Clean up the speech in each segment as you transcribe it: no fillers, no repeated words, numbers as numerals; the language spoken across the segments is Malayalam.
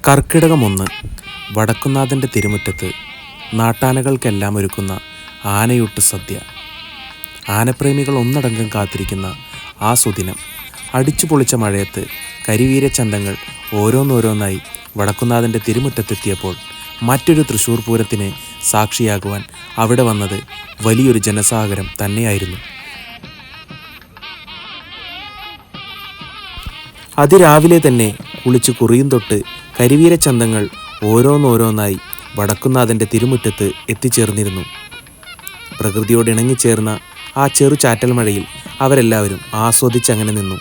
കർക്കിടകം 1 വടക്കുന്നാഥൻ്റെ തിരുമുറ്റത്ത് നാട്ടാനകൾക്കെല്ലാം ഒരുക്കുന്ന ആനയൂട്ട് സദ്യ. ആനപ്രേമികൾ ഒന്നടങ്കം കാത്തിരിക്കുന്ന ആ സുദിനം. അടിച്ചു പൊളിച്ച മഴയത്ത് കരിവീരച്ചന്തങ്ങൾ ഓരോന്നോരോന്നായി വടക്കുന്നാഥൻ്റെ തിരുമുറ്റത്തെത്തിയപ്പോൾ മറ്റൊരു തൃശ്ശൂർ പൂരത്തിന് സാക്ഷിയാകുവാൻ അവിടെ വന്നത് വലിയൊരു ജനസാഗരം തന്നെയായിരുന്നു. അതിരാവിലെ തന്നെ കുളിച്ച് കുറിയും തൊട്ട് കരിവീരച്ചന്തങ്ങൾ ഓരോന്നോരോന്നായി വടക്കുന്നാഥൻ്റെ തിരുമുറ്റത്ത് എത്തിച്ചേർന്നിരുന്നു. പ്രകൃതിയോട് ഇണങ്ങിച്ചേർന്ന ആ ചെറു ചാറ്റൽ മഴയിൽ അവരെല്ലാവരും ആസ്വദിച്ചങ്ങനെ നിന്നു.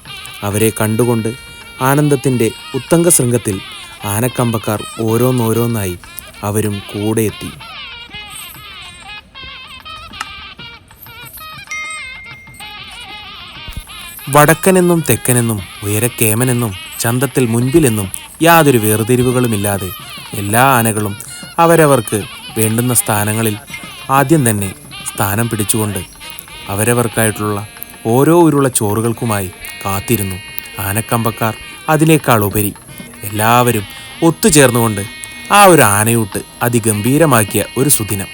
അവരെ കണ്ടുകൊണ്ട് ആനന്ദത്തിൻ്റെ ഉത്തംഗ ശൃംഗത്തിൽ ആനക്കമ്പക്കാർ ഓരോന്നോരോന്നായി അവരും കൂടെ എത്തി. വടക്കനെന്നും തെക്കനെന്നും ഉയരക്കേമനെന്നും ചന്തത്തിൽ മുൻപിലെന്നും യാതൊരു വേർതിരിവുകളുമില്ലാതെ എല്ലാ ആനകളും അവരവർക്ക് വേണ്ടുന്ന സ്ഥാനങ്ങളിൽ ആദ്യം തന്നെ സ്ഥാനം പിടിച്ചുകൊണ്ട് അവരവർക്കായിട്ടുള്ള ഓരോ ഉരുള ചോറുകൾക്കുമായി കാത്തിരുന്നു. ആനക്കമ്പക്കാർ അതിനേക്കാൾ ഉപരി എല്ലാവരും ഒത്തുചേർന്നുകൊണ്ട് ആ ഒരു ആനയൂട്ട് അതിഗംഭീരമാക്കിയ ഒരു സുദിനം.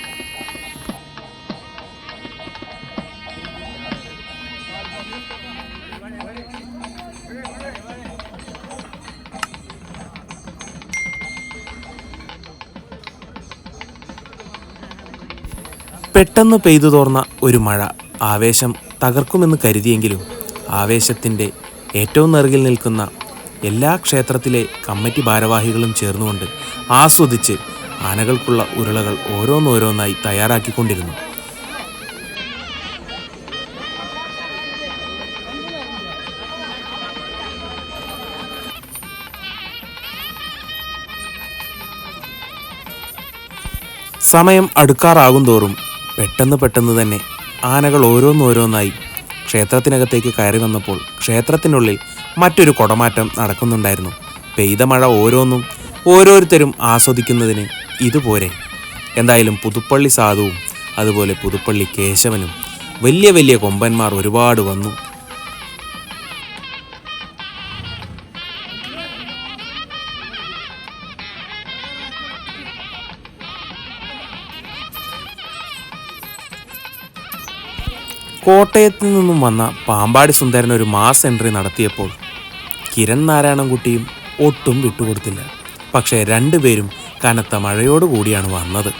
പെട്ടെന്ന് പെയ്തു തോർന്ന ഒരു മഴ ആവേശം തകർക്കുമെന്ന് കരുതിയെങ്കിലും ആവേശത്തിൻ്റെ ഏറ്റവും നെറുകിൽ നിൽക്കുന്ന എല്ലാ ക്ഷേത്രത്തിലെ കമ്മിറ്റി ഭാരവാഹികളും ചേർന്നുകൊണ്ട് ആസ്വദിച്ച് ആനകൾക്കുള്ള ഉരുളകൾ ഓരോന്നോരോന്നായി തയ്യാറാക്കിക്കൊണ്ടിരുന്നു. സമയം അടുക്കാറാകും തോറും പെട്ടെന്ന് തന്നെ ആനകൾ ഓരോന്നോരോന്നായി ക്ഷേത്രത്തിനകത്തേക്ക് കയറി വന്നപ്പോൾ ക്ഷേത്രത്തിനുള്ളിൽ മറ്റൊരു കുടമാറ്റം നടക്കുന്നുണ്ടായിരുന്നു. പെയ്ത മഴ ഓരോന്നും ഓരോരുത്തരും ആസ്വദിക്കുന്നതിന് ഇതുപോരെ. എന്തായാലും പുതുപ്പള്ളി സാധുവും അതുപോലെ പുതുപ്പള്ളി കേശവനും വലിയ വലിയ കൊമ്പന്മാർ ഒരുപാട് വന്നു. കോട്ടയത്ത് നിന്നും വന്ന പാമ്പാടി സുന്ദരൻ ഒരു മാസ് എൻട്രി നടത്തിയപ്പോൾ കിരൺ നാരായണൻകുട്ടിയും ഒട്ടും വിട്ടുകൊടുത്തില്ല. പക്ഷേ രണ്ടുപേരും കനത്ത മഴയോടുകൂടിയാണ് വന്നത്.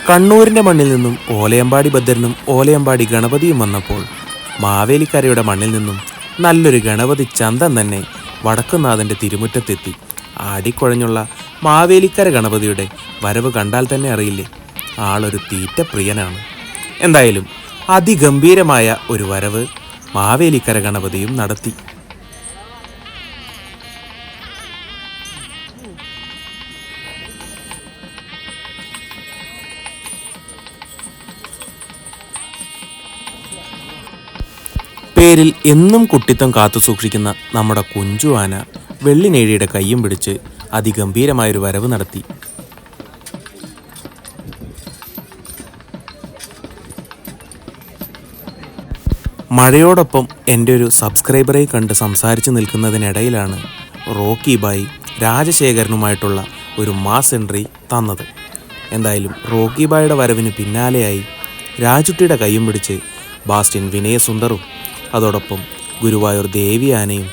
കണ്ണൂരിൻ്റെ മണ്ണിൽ നിന്നും ഓലയമ്പാടി ഭദ്രനും ഓലയമ്പാടി ഗണപതിയും വന്നപ്പോൾ മാവേലിക്കരയുടെ മണ്ണിൽ നിന്നും നല്ലൊരു ഗണപതി ചന്തം തന്നെ വടക്കുന്നാഥൻ്റെ തിരുമുറ്റത്തെത്തി. ആടിക്കുഴഞ്ഞുള്ള മാവേലിക്കര ഗണപതിയുടെ വരവ് കണ്ടാൽ തന്നെ അറിയില്ലേ, ആളൊരു തീറ്റ പ്രിയനാണ്. എന്തായാലും അതിഗംഭീരമായ ഒരു വരവ് മാവേലിക്കര ഗണപതിയും നടത്തി. പേരിൽ എന്നും കുട്ടിത്തം കാത്തു സൂക്ഷിക്കുന്ന നമ്മുടെ കുഞ്ചു ആന വെള്ളിനേഴിയുടെ കയ്യും പിടിച്ച് അതിഗംഭീരമായൊരു വരവ് നടത്തി. മഴയോടൊപ്പം എൻ്റെ ഒരു സബ്സ്ക്രൈബറെ കണ്ട് സംസാരിച്ച് നിൽക്കുന്നതിനിടയിലാണ് റോക്കി ബായി രാജശേഖരനുമായിട്ടുള്ള ഒരു മാസ് എൻട്രി തന്നത്. എന്തായാലും റോക്കി ബായുടെ വരവിന് പിന്നാലെയായി രാജുട്ടിയുടെ കയ്യും പിടിച്ച് ബാസ്റ്റ്യൻ വിനയസുന്ദറും അതോടൊപ്പം ഗുരുവായൂർ ദേവി ആനയും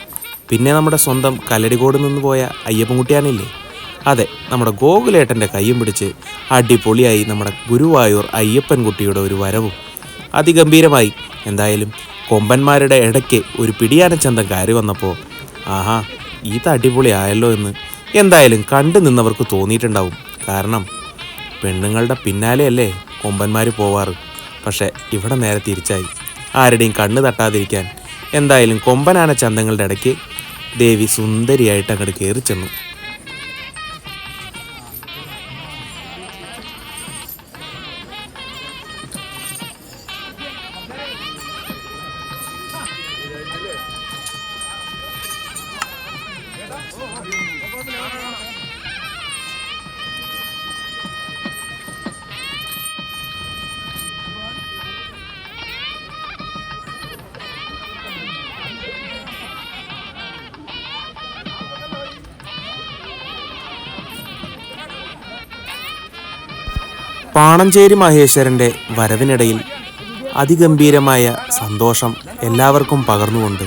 പിന്നെ നമ്മുടെ സ്വന്തം കല്ലടിക്കോട് നിന്ന് പോയ അയ്യപ്പൻകുട്ടിയാനില്ലേ, അതെ നമ്മുടെ ഗോകുലേട്ടൻ്റെ കയ്യും പിടിച്ച് അടിപൊളിയായി നമ്മുടെ ഗുരുവായൂർ അയ്യപ്പൻകുട്ടിയുടെ ഒരു വരവും അതിഗംഭീരമായി. എന്തായാലും കൊമ്പന്മാരുടെ ഇടയ്ക്ക് ഒരു പിടിയാനച്ചന്തം കയറി വന്നപ്പോൾ ആഹാ ഇത് അടിപൊളിയായല്ലോ എന്ന് എന്തായാലും കണ്ടു നിന്നവർക്ക് തോന്നിയിട്ടുണ്ടാവും. കാരണം പെണ്ണുങ്ങളുടെ പിന്നാലെയല്ലേ കൊമ്പന്മാർ പോവാറ്. പക്ഷേ ഇവിടെ നേരെ തിരിച്ചായി. ആരുടെയും കണ്ണ് തട്ടാതിരിക്കാൻ എന്തായാലും കൊമ്പനാന ചന്തങ്ങളുടെ ഇടയ്ക്ക് ദേവി സുന്ദരിയായിട്ട് അങ്ങോട്ട് കയറി ചെന്നു. പാണഞ്ചേരി മഹേശ്വരൻ്റെ വരവിനിടയിൽ അതിഗംഭീരമായ സന്തോഷം എല്ലാവർക്കും പകർന്നുകൊണ്ട്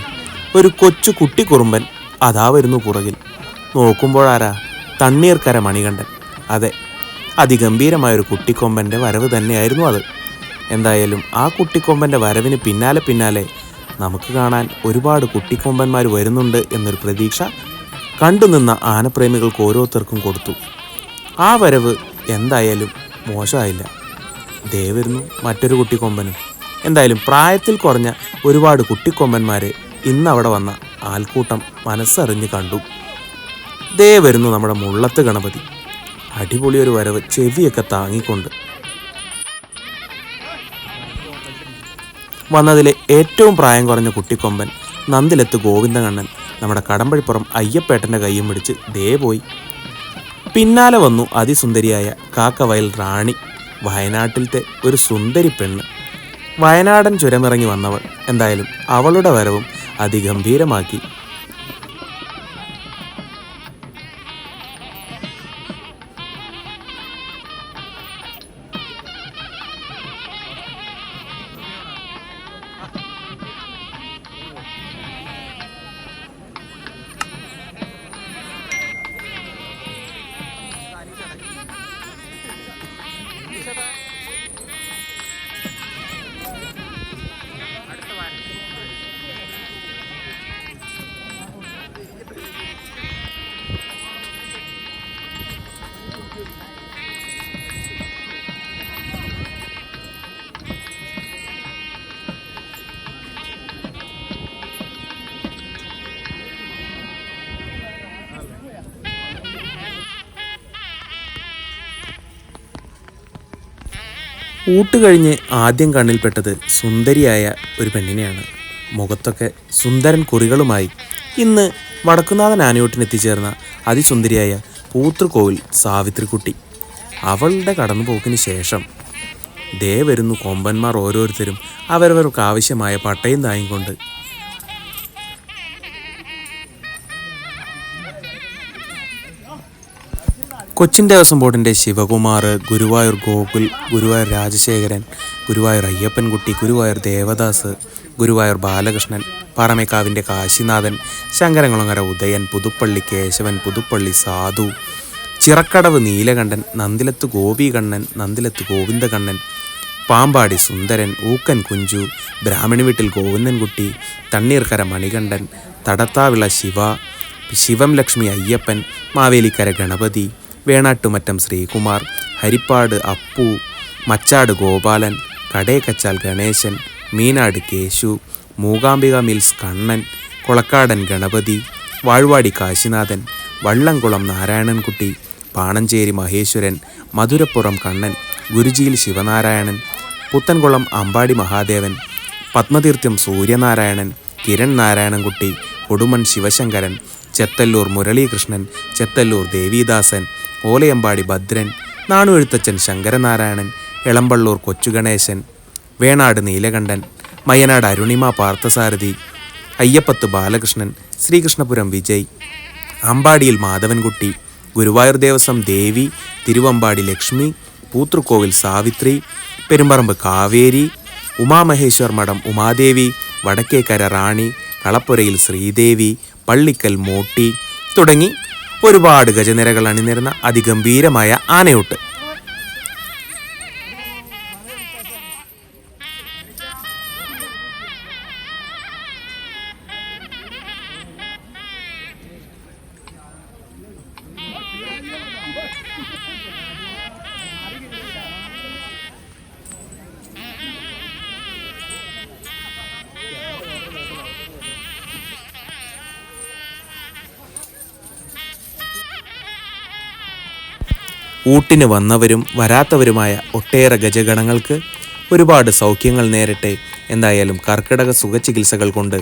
ഒരു കൊച്ചു കുട്ടിക്കുറുമ്പൻ അതാ വരുന്നു പുറകിൽ. നോക്കുമ്പോഴാരാ, തണ്ണീർക്കര മണികണ്ഠൻ. അതെ, അതിഗംഭീരമായൊരു കുട്ടിക്കൊമ്പൻ്റെ വരവ് തന്നെയായിരുന്നു അത്. എന്തായാലും ആ കുട്ടിക്കൊമ്പൻ്റെ വരവിന് പിന്നാലെ നമുക്ക് കാണാൻ ഒരുപാട് കുട്ടിക്കൊമ്പന്മാർ വരുന്നുണ്ട് എന്നൊരു പ്രതീക്ഷ കണ്ടുനിന്ന ആനപ്രേമികൾക്ക് ഓരോരുത്തർക്കും കൊടുത്തു. ആ വരവ് എന്തായാലും മോശമായില്ല. ദേ വരുന്നു മറ്റൊരു കുട്ടിക്കൊമ്പനും. എന്തായാലും പ്രായത്തിൽ കുറഞ്ഞ ഒരുപാട് കുട്ടിക്കൊമ്പന്മാരെ ഇന്നവിടെ വന്ന ആൾക്കൂട്ടം മനസ്സറിഞ്ഞ് കണ്ടു. ദേ വരുന്നു നമ്മുടെ മുള്ളത്ത് ഗണപതി. അടിപൊളിയൊരു വരവ്, ചെവിയൊക്കെ താങ്ങിക്കൊണ്ട്. വന്നതിലെ ഏറ്റവും പ്രായം കുറഞ്ഞ കുട്ടിക്കൊമ്പൻ നന്ദിലത്ത് ഗോവിന്ദകണ്ണൻ നമ്മുടെ കടമ്പഴിപ്പുറം അയ്യപ്പേട്ടൻ്റെ കയ്യും പിടിച്ച് ദേ പോയി. പിന്നാലെ വന്നു അതിസുന്ദരിയായ കാക്കവയൽ റാണി, വയനാട്ടിലത്തെ ഒരു സുന്ദരി പെണ്ണ്, വയനാടൻ ചുരമിറങ്ങി വന്നവൾ. എന്തായാലും അവളുടെ വരവും അതിഗംഭീരമാക്കി. ഊട്ട് കഴിഞ്ഞ് ആദ്യം കണ്ണിൽപ്പെട്ടത് സുന്ദരിയായ ഒരു പെണ്ണിനെയാണ്. മുഖത്തൊക്കെ സുന്ദരൻ കുറികളുമായി ഇന്ന് വടക്കുന്നാഥൻ ആനയോട്ടിനെത്തിച്ചേർന്ന അതിസുന്ദരിയായ പൂത്തൃക്കോവിൽ സാവിത്രിക്കുട്ടി. അവളുടെ കടന്നുപോക്കിന് ശേഷം ദേ വരുന്നു കൊമ്പന്മാർ ഓരോരുത്തരും അവരവർക്ക് ആവശ്യമായ പട്ടയും താങ്ങിക്കൊണ്ട്. കൊച്ചിൻ ദേവസ്വം ബോർഡിൻ്റെ ശിവകുമാർ, ഗുരുവായൂർ ഗോകുൽ, ഗുരുവായൂർ രാജശേഖരൻ, ഗുരുവായൂർ അയ്യപ്പൻകുട്ടി, ഗുരുവായൂർ ദേവദാസ്, ഗുരുവായൂർ ബാലകൃഷ്ണൻ, പാറമേക്കാവിൻ്റെ കാശിനാഥൻ, ശങ്കരംകുളങ്ങര ഉദയൻ, പുതുപ്പള്ളി കേശവൻ, പുതുപ്പള്ളി സാധു, ചിറക്കടവ് നീലകണ്ഠൻ, നന്ദിലത്ത് ഗോപികണ്ണൻ, നന്ദിലത്ത് ഗോവിന്ദകണ്ണൻ, പാമ്പാടി സുന്ദരൻ, ഊക്കൻ കുഞ്ചു, ബ്രാഹ്മണി വീട്ടിൽ ഗോവിന്ദൻകുട്ടി, തണ്ണീർക്കര മണികണ്ഠൻ, തടത്താവിള ശിവ, ശിവം ലക്ഷ്മി അയ്യപ്പൻ, മാവേലിക്കര ഗണപതി, വേണാട്ടുമറ്റം ശ്രീകുമാർ, ഹരിപ്പാട് അപ്പു, മച്ചാട് ഗോപാലൻ, കടേക്കച്ചാൽ ഗണേശൻ, മീനാട് കേശു, മൂകാംബിക മിൽസ് കണ്ണൻ, കൊളക്കാടൻ ഗണപതി, വാഴ്വാടി കാശിനാഥൻ, വള്ളംകുളം നാരായണൻകുട്ടി, പാണഞ്ചേരി മഹേശ്വരൻ, മധുരപ്പുറം കണ്ണൻ, ഗുരുജിയിൽ ശിവനാരായണൻ, പുത്തൻകുളം അമ്പാടി മഹാദേവൻ, പത്മതീർത്ഥം സൂര്യനാരായണൻ, കിരൺ നാരായണൻകുട്ടി, കൊടുമൺ ശിവശങ്കരൻ, ചെത്തല്ലൂർ മുരളീകൃഷ്ണൻ, ചെത്തല്ലൂർ ദേവിദാസൻ, ഓലയമ്പാടി ഭദ്രൻ, നാണുഎഴുത്തച്ഛൻ ശങ്കരനാരായണൻ, എളമ്പള്ളൂർ കൊച്ചുഗണേശൻ, വേണാട് നീലകണ്ഠൻ, മയ്യനാട് അരുണിമ പാർത്ഥസാരഥി, അയ്യപ്പത്ത് ബാലകൃഷ്ണൻ, ശ്രീകൃഷ്ണപുരം വിജയ്, അമ്പാടിയിൽ മാധവൻകുട്ടി, ഗുരുവായൂർ ദേവസ്വം ദേവി, തിരുവമ്പാടി ലക്ഷ്മി, പൂത്തൃക്കോവിൽ സാവിത്രി, പെരുമ്പറമ്പ് കാവേരി, ഉമാമഹേശ്വർ മഠം ഉമാദേവി, വടക്കേക്കര റാണി, കളപ്പുരയിൽ ശ്രീദേവി, പള്ളിക്കൽ മോട്ടി തുടങ്ങി ഒരുപാട് ഗജനിരകൾ അണിനിരുന്ന അതിഗംഭീരമായ ആനയൂട്ട്. ഊട്ടിന് വന്നവരും വരാത്തവരുമായ ഒട്ടേറെ ഗജഗണങ്ങൾക്ക് ഒരുപാട് സൗഖ്യങ്ങൾ നേരട്ടെ. എന്തായാലും കർക്കിടക സുഖചികിത്സകൾ കൊണ്ട്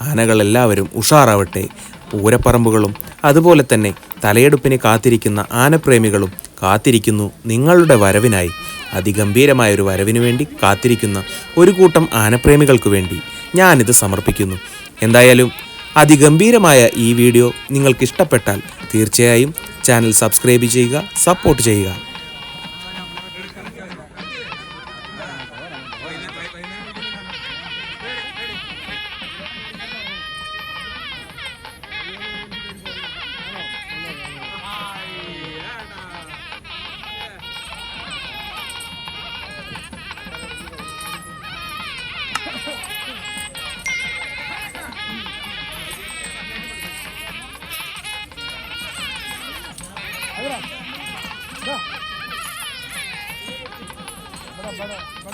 ആനകളെല്ലാവരും ഉഷാറാവട്ടെ. പൂരപ്പറമ്പുകളും അതുപോലെ തന്നെ തലയെടുപ്പിനെ കാത്തിരിക്കുന്ന ആനപ്രേമികളും കാത്തിരിക്കുന്നു നിങ്ങളുടെ വരവിനായി. അതിഗംഭീരമായൊരു വരവിനു വേണ്ടി കാത്തിരിക്കുന്ന ഒരു കൂട്ടം ആനപ്രേമികൾക്ക് വേണ്ടി ഞാനിത് സമർപ്പിക്കുന്നു. എന്തായാലും അതിഗംഭീരമായ ഈ വീഡിയോ നിങ്ങൾക്കിഷ്ടപ്പെട്ടാൽ തീർച്ചയായും ചാനൽ സബ്സ്ക്രൈബ് ചെയ്യുക, സപ്പോർട്ട് ചെയ്യുക. Go, go, go, go,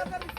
go.